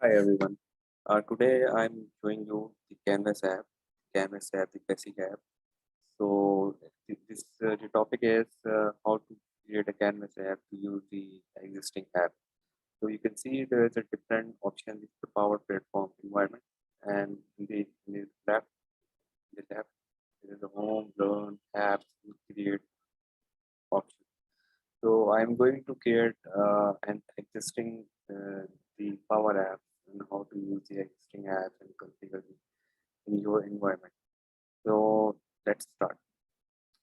Hi everyone. Today I'm showing you the Canvas app, the basic app. So the topic is how to create a Canvas app to use the existing app. So you can see there is a different option with the Power Platform environment, and in the left there is a home, learn, apps, create option. So I'm going to create an existing the Power Apps and how to use the existing apps and configure it in your environment. So let's start.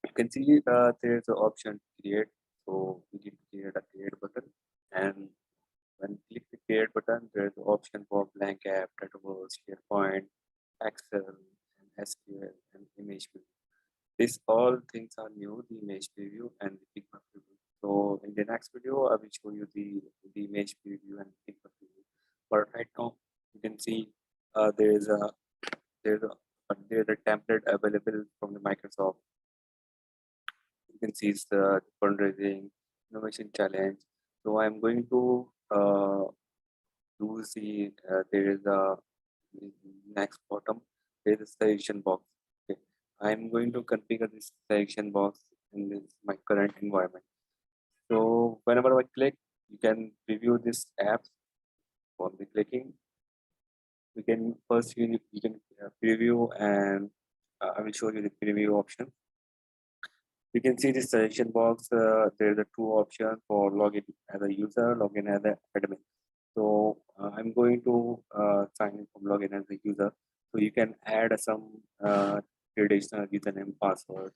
You can see there's an option to create. So we need to create a create button, and when you click the create button, there's an option for blank app, Dataverse, SharePoint, Excel, and SQL, and image view. These all things are new, the image preview and the Figma preview. So in the next video, I will show you the image preview and Figma preview. But right now, you can see uh, there is a there's a there's a template available from the Microsoft. You can see it's the fundraising innovation challenge. So I'm going to use there is a next bottom. There is a selection box. Okay. I'm going to configure this selection box in my current environment. So whenever I click, you can preview this app on the clicking. We can first you can preview, and I will show you the preview option. You can see this selection box. There are two options for login as a user, login as an admin. So I'm going to sign in from login as a user. So you can add some traditional username password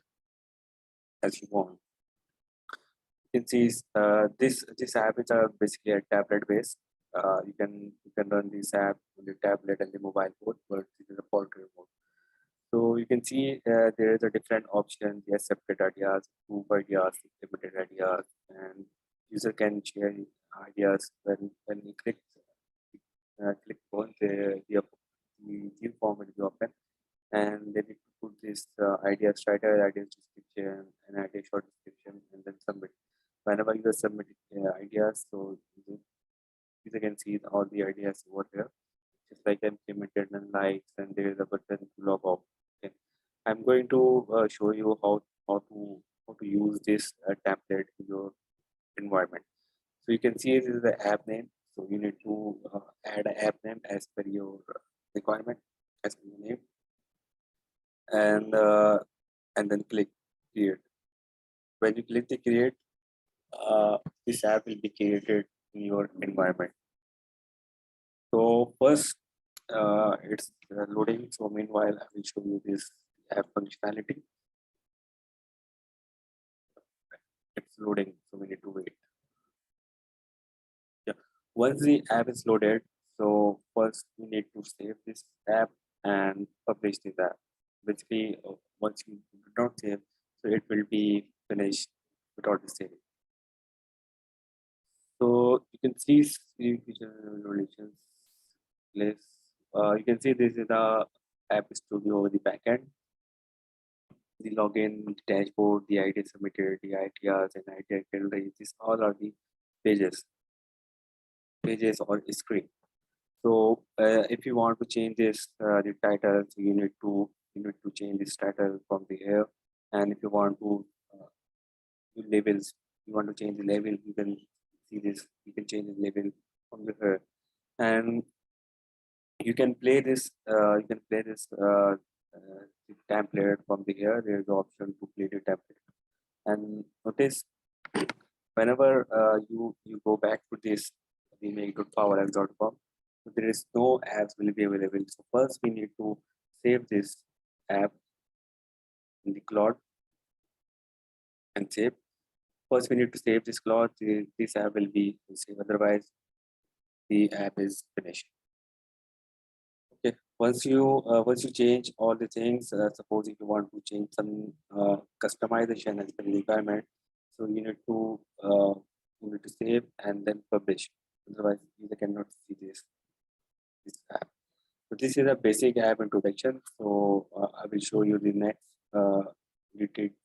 as you want. You can see this app is basically a tablet based. You can run this app on the tablet and the mobile both, but this is a portrait mode. So you can see there is a different option, the accepted ideas, group ideas, limited ideas, and user can share ideas when you click on the view form will be open, and then you put this ideas writer, ideas description, and idea short description, and then submit. Whenever you submit ideas, so user can see all the ideas over here, just like implemented and likes, and there is a button to log off. Okay. I'm going to show you how to use this template in your environment. So you can see this is the app name. So you need to add an app name as per your requirement, as per your name, and uh, and then click create. When you click the create, this app will be created in your environment. So first, it's loading. So meanwhile, I will show you this app functionality. It's loading, so we need to wait. Yeah. Once the app is loaded, so first we need to save this app and publish this app. Basically, once you do not save, so it will be finished without the saving. So you can see relations list. You can see this is the app studio over the backend. The login, the dashboard, the ID submitted, the ideas and idea gallery. These all are the pages or screen. So if you want to change this the title, so you need to change this title from the here. And if you want to do labels, you want to change the label, you can see this. You can change the label from the here, and you can play this. The template from the here. There is the option to play the template, and notice whenever you go back to this remake.powerapps.com, so there is no apps will be available. So first we need to save this app in the cloud and save. First we need to save this cloud. This app will be saved. Otherwise, the app is finished. Okay. Once you change all the things, suppose if you want to change some customization as per the requirement, so you need to save and then publish. Otherwise, user cannot see this app. So this is a basic app introduction. So I will show you the next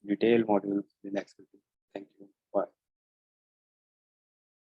detail module in the next video. Thank you.